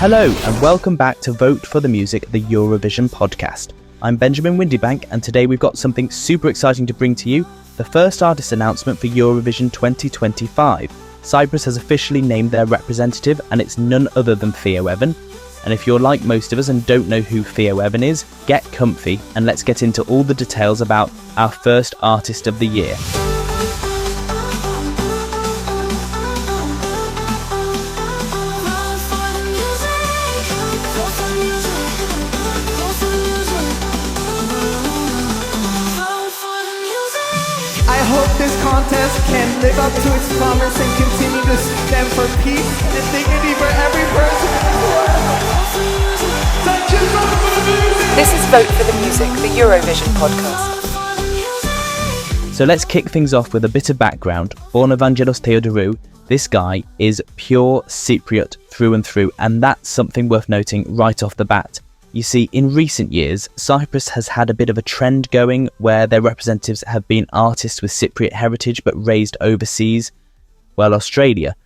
Hello and welcome back to Vote for the Music, the Eurovision podcast. I'm Benjamin Windibank and today we've got something super exciting to bring to you, the first artist announcement for Eurovision 2025. Cyprus has officially named their representative and it's none other than Theo Evan. And if you're like most of us and don't know who Theo Evan is, get comfy and let's get into all the details about our first artist of the year. I hope this contest can live up to its promise and continue to stand for peace and dignity for every person in the world. This is Vote for the Music, the Eurovision podcast. So let's kick things off with a bit of background. Born Evangelos Theodorou, this guy is pure Cypriot through and through, and that's something worth noting right off the bat. You see, in recent years, Cyprus has had a bit of a trend going where their representatives have been artists with Cypriot heritage but raised overseas, well, Australia.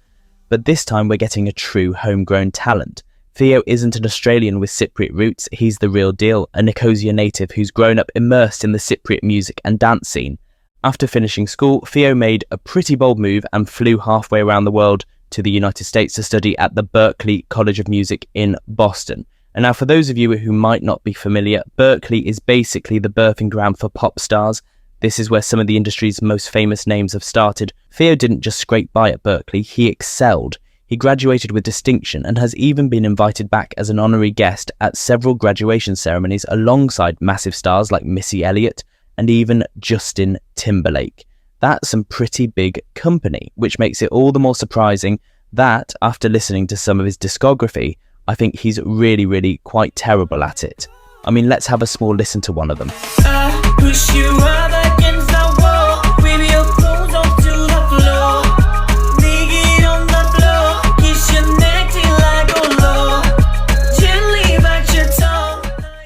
But this time we're getting a true homegrown talent. Theo isn't an Australian with Cypriot roots, he's the real deal, a Nicosia native who's grown up immersed in the Cypriot music and dance scene. After finishing school, Theo made a pretty bold move and flew halfway around the world to the United States to study at the Berklee College of Music in Boston. And now for those of you who might not be familiar, Berklee is basically the birthing ground for pop stars. This is where some of the industry's most famous names have started. Theo didn't just scrape by at Berklee, he excelled. He graduated with distinction and has even been invited back as an honorary guest at several graduation ceremonies alongside massive stars like Missy Elliott and even Justin Timberlake. That's some pretty big company, which makes it all the more surprising that, after listening to some of his discography, I think he's really quite terrible at it. I mean, let's have a small listen to one of them. I push you up against the wall, with your clothes onto the floor. Dig it on the floor, kiss your neck till I go low. Gently bite your tongue.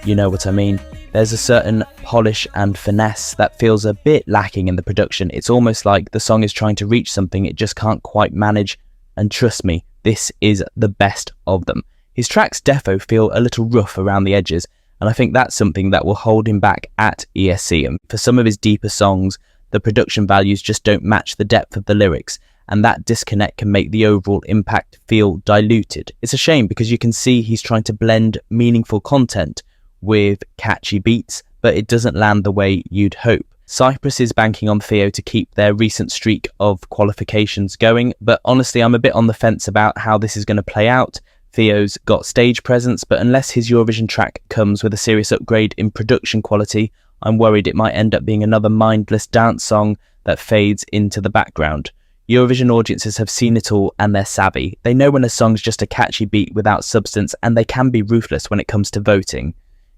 You know what I mean? There's a certain polish and finesse that feels a bit lacking in the production. It's almost like the song is trying to reach something it just can't quite manage. And trust me, this is the best of them. His tracks defo feel a little rough around the edges, and I think that's something that will hold him back at ESC. For some of his deeper songs, the production values just don't match the depth of the lyrics, and that disconnect can make the overall impact feel diluted. It's a shame because you can see he's trying to blend meaningful content with catchy beats, but it doesn't land the way you'd hope. Cyprus is banking on Theo to keep their recent streak of qualifications going, but honestly I'm a bit on the fence about how this is going to play out. Theo's got stage presence, but unless his Eurovision track comes with a serious upgrade in production quality, I'm worried it might end up being another mindless dance song that fades into the background. Eurovision audiences have seen it all and they're savvy. They know when a song's just a catchy beat without substance, and they can be ruthless when it comes to voting.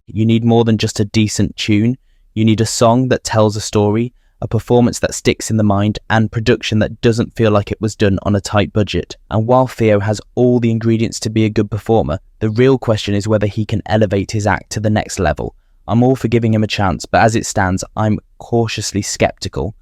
You need more than just a decent tune. You need a song that tells a story, a performance that sticks in the mind, and production that doesn't feel like it was done on a tight budget. And while Theo has all the ingredients to be a good performer, the real question is whether he can elevate his act to the next level. I'm all for giving him a chance, but as it stands, I'm cautiously sceptical.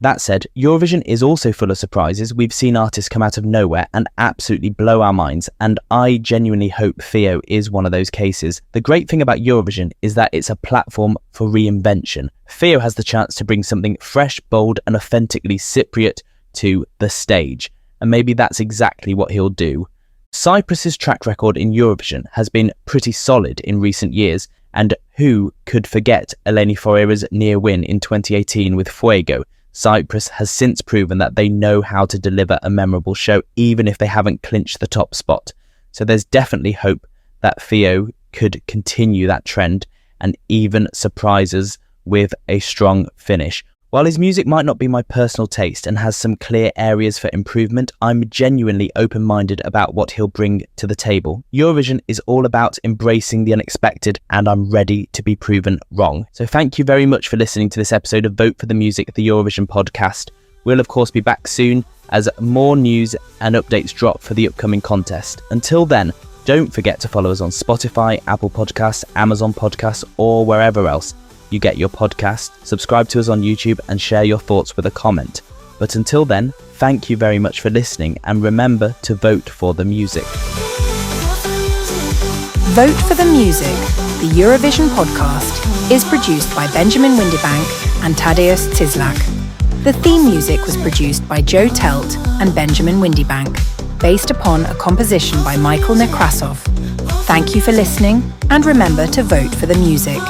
That said, Eurovision is also full of surprises. We've seen artists come out of nowhere and absolutely blow our minds, and I genuinely hope Theo is one of those cases. The great thing about Eurovision is that it's a platform for reinvention. Theo has the chance to bring something fresh, bold and authentically Cypriot to the stage, and maybe that's exactly what he'll do. Cyprus's track record in Eurovision has been pretty solid in recent years, and who could forget Eleni Foureira's near win in 2018 with Fuego? Cyprus has since proven that they know how to deliver a memorable show even if they haven't clinched the top spot. So there's definitely hope that Theo could continue that trend and even surprise us with a strong finish. While his music might not be my personal taste and has some clear areas for improvement, I'm genuinely open-minded about what he'll bring to the table. Eurovision is all about embracing the unexpected, and I'm ready to be proven wrong. So thank you very much for listening to this episode of Vote for the Music, the Eurovision podcast. We'll of course be back soon as more news and updates drop for the upcoming contest. Until then, don't forget to follow us on Spotify, Apple Podcasts, Amazon Podcasts, or wherever else you get your podcast. Subscribe to us on YouTube and share your thoughts with a comment. But until then, thank you very much for listening, and remember to vote for the music. Vote for the Music, the Eurovision podcast, is produced by Benjamin Windibank and Tadeusz Tislak. The theme music was produced by Joe Telt and Benjamin Windibank, based upon a composition by Michael Nekrasov. Thank you for listening, and remember to vote for the music.